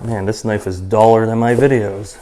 Man, this knife is duller than my videos.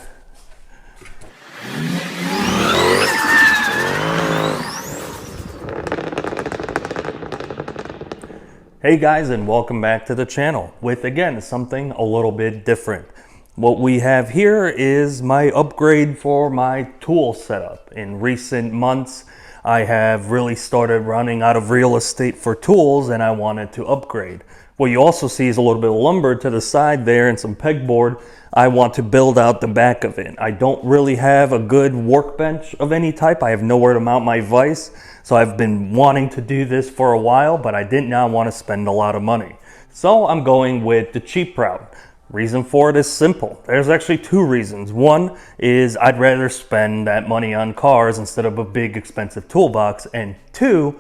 Hey guys, and welcome back to the channel with, again, something a little bit different. What we have here is my upgrade for my tool setup. In recent months, I have really started running out of real estate for tools and I wanted to upgrade. What you also see is a little bit of lumber to the side there and some pegboard. I want to build out the back of it. I don't really have a good workbench of any type. I have nowhere to mount my vise. So I've been wanting to do this for a while, but I did not want to spend a lot of money. So I'm going with the cheap route. Reason for it is simple. There's actually two reasons. One is I'd rather spend that money on cars instead of a big expensive toolbox. And two,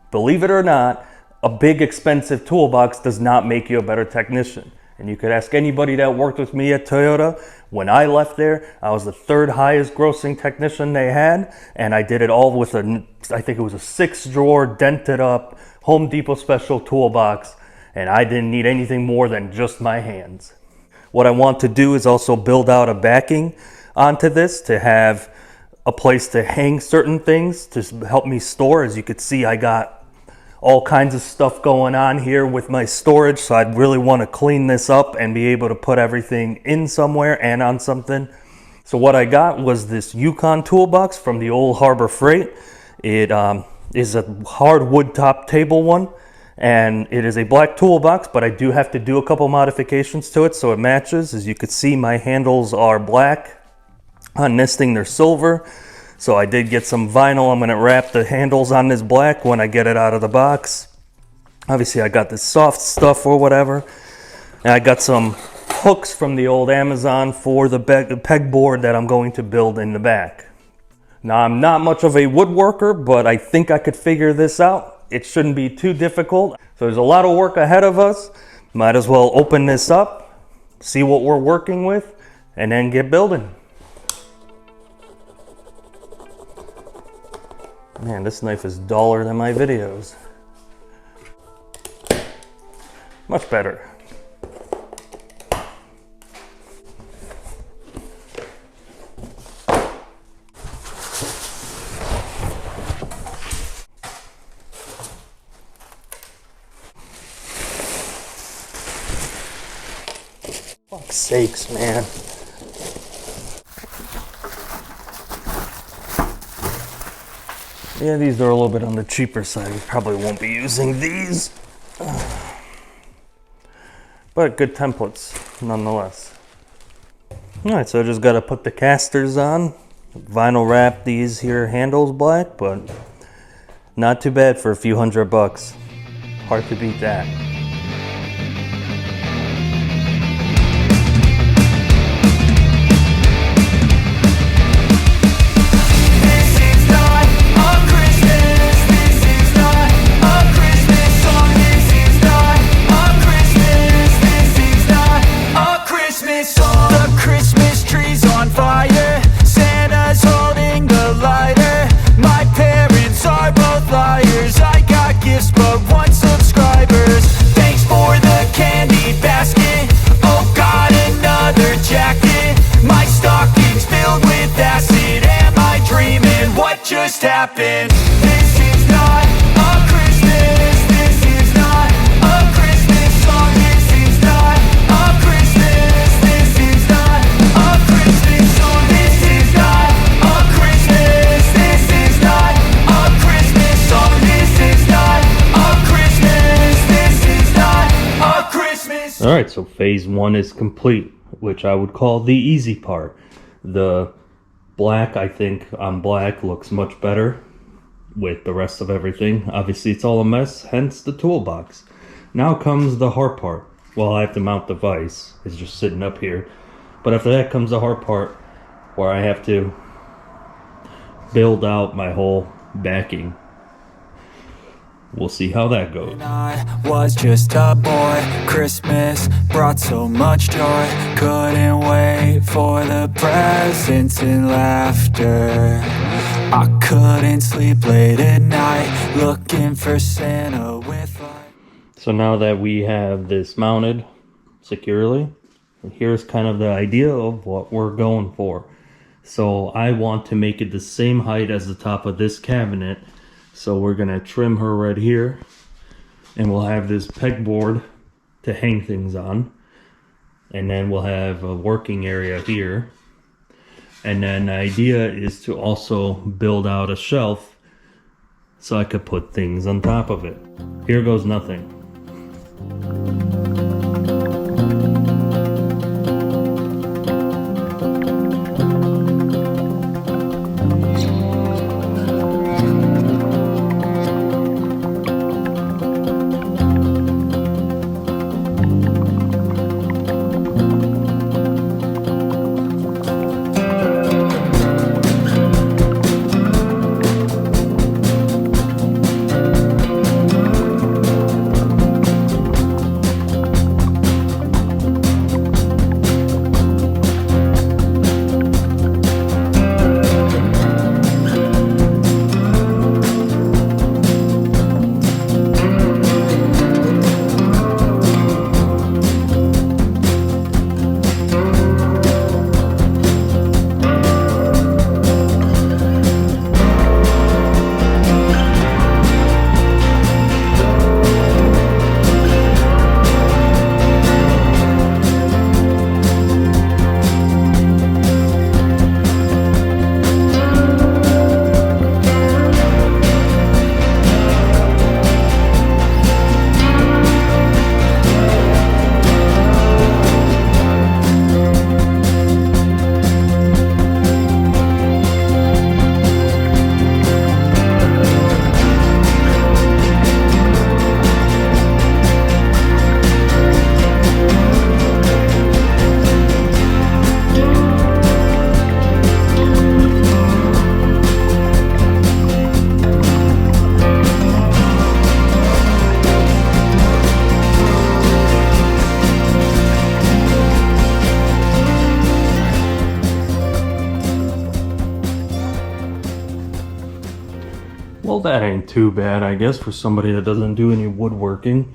believe it or not, a big expensive toolbox does not make you a better technician. And you could ask anybody that worked with me at Toyota. When I left there, I was the third highest grossing technician they had, and I did it all with I think it was a 6-drawer dented up Home Depot special toolbox, and I didn't need anything more than just my hands. What I want to do is also build out a backing onto this to have a place to hang certain things to help me store. As you could see, I got all kinds of stuff going on here with my storage, so I'd really want to clean this up and be able to put everything in somewhere and on something. So what I got was this Yukon toolbox from the old Harbor Freight. It is a hardwood top table one, and it is a black toolbox, but I do have to do a couple modifications to it so it matches. As you can see, my handles are black. On nesting, they're silver. So I did get some vinyl. I'm going to wrap the handles on this black when I get it out of the box. Obviously, I got this soft stuff or whatever. And I got some hooks from the old Amazon for the pegboard that I'm going to build in the back. Now, I'm not much of a woodworker, but I think I could figure this out. It shouldn't be too difficult. So there's a lot of work ahead of us. Might as well open this up, see what we're working with, and then get building. Man, this knife is duller than my videos. Much better. Fuck's sakes, man. Yeah, these are a little bit on the cheaper side. We probably won't be using these. But good templates, nonetheless. Alright, so I just got to put the casters on. Vinyl wrap these here handles black, but not too bad for a few $100. Hard to beat that. Happen. This is not a Christmas. This is not a Christmas song. This is not a Christmas. This is not a Christmas song. This is not a Christmas. This is not a Christmas song. This is not a Christmas. This is not a Christmas. All right, so phase one is complete, which I would call the easy part. The black, I think on black looks much better with the rest of everything. Obviously it's all a mess, hence the toolbox. Now comes the hard part. Well, I have to mount the vise. It's just sitting up here. But after that comes the hard part where I have to build out my whole backing. We'll see how that goes. I was just a boy. Christmas brought so much joy. Couldn't wait for the presents and laughter. I couldn't sleep late at night, looking for Santa with light. So now that we have this mounted securely, Here's kind of the idea of what we're going for. So I want to make it the same height as the top of this cabinet. So we're gonna trim her right here, and we'll have this pegboard to hang things on. And then we'll have a working area here. And then the idea is to also build out a shelf so I could put things on top of it. Here goes nothing. Well, that ain't too bad, I guess, for somebody that doesn't do any woodworking.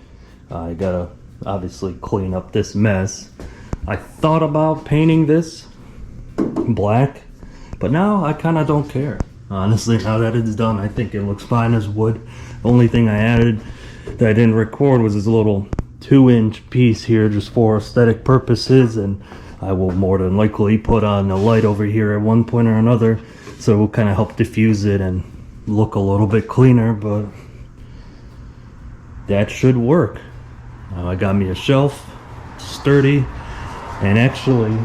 I gotta obviously clean up this mess. I thought about painting this black, but now I kind of don't care. Honestly, now that it's done, I think it looks fine as wood. The only thing I added that I didn't record was this little 2-inch piece here just for aesthetic purposes, and I will more than likely put on a light over here at one point or another, so it will kind of help diffuse it and look a little bit cleaner, but that should work. I got me a shelf, sturdy, and actually,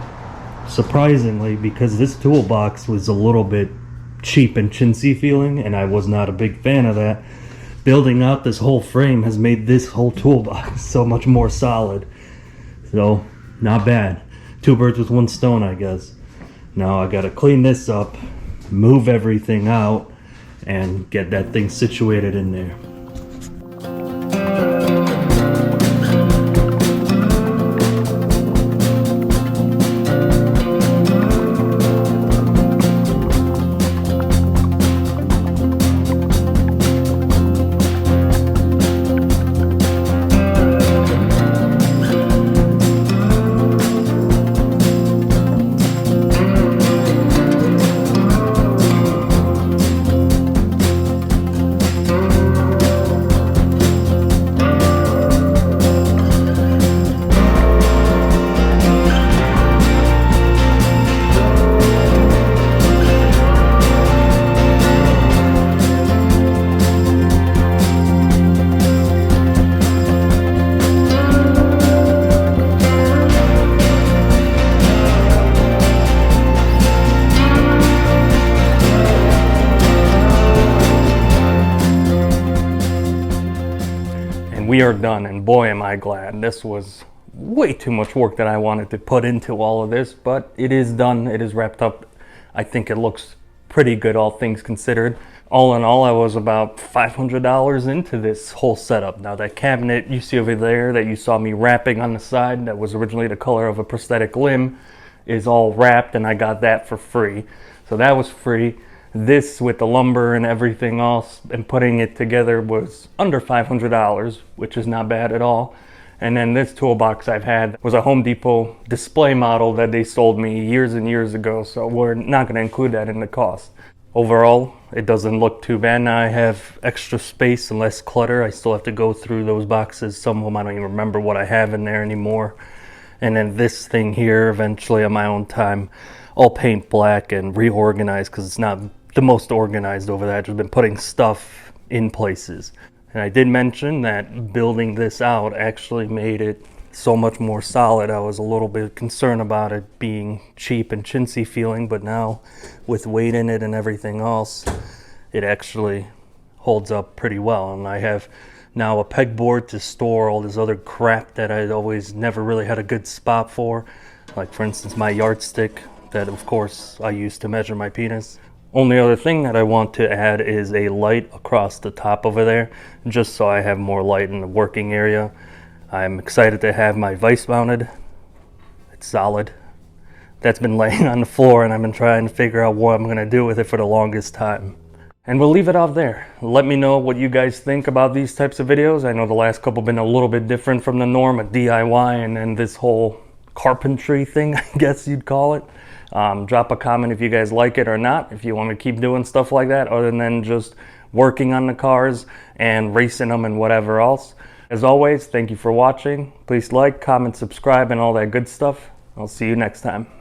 surprisingly, because this toolbox was a little bit cheap and chintzy feeling, and I was not a big fan of that, building out this whole frame has made this whole toolbox so much more solid. So, not bad. 2 birds with 1 stone, I guess. Now I gotta clean this up, move everything out, and get that thing situated in there. We are done, and boy am I glad. This was way too much work that I wanted to put into all of this, but it is done, it is wrapped up. I think it looks pretty good, all things considered. All in all, I was about $500 into this whole setup. Now that cabinet you see over there that you saw me wrapping on the side, that was originally the color of a prosthetic limb, is all wrapped, and I got that for free. So that was free. This with the lumber and everything else and putting it together was under $500, which is not bad at all. And then this toolbox I've had was a Home Depot display model that they sold me years and years ago, so we're not going to include that in the cost. Overall, it doesn't look too bad. Now I have extra space and less clutter. I still have to go through those boxes. Some of them I don't even remember what I have in there anymore. And then this thing here, eventually on my own time, I'll paint black and reorganize because it's not the most organized over there. I've just been putting stuff in places. And I did mention that building this out actually made it so much more solid. I was a little bit concerned about it being cheap and chintzy feeling, but now with weight in it and everything else, it actually holds up pretty well. And I have now a pegboard to store all this other crap that I always never really had a good spot for. Like for instance, my yardstick that of course I use to measure my penis. Only other thing that I want to add is a light across the top over there, just so I have more light in the working area. I'm excited to have my vise mounted. It's solid. That's been laying on the floor and I've been trying to figure out what I'm gonna do with it for the longest time. And we'll leave it off there. Let me know what you guys think about these types of videos. I know the last couple have been a little bit different from the norm, a DIY and then this whole carpentry thing, I guess you'd call it. Drop a comment if you guys like it or not, if you want me to keep doing stuff like that other than just working on the cars and racing them and whatever else. As always, thank you for watching. Please like, comment, subscribe, and all that good stuff. I'll see you next time.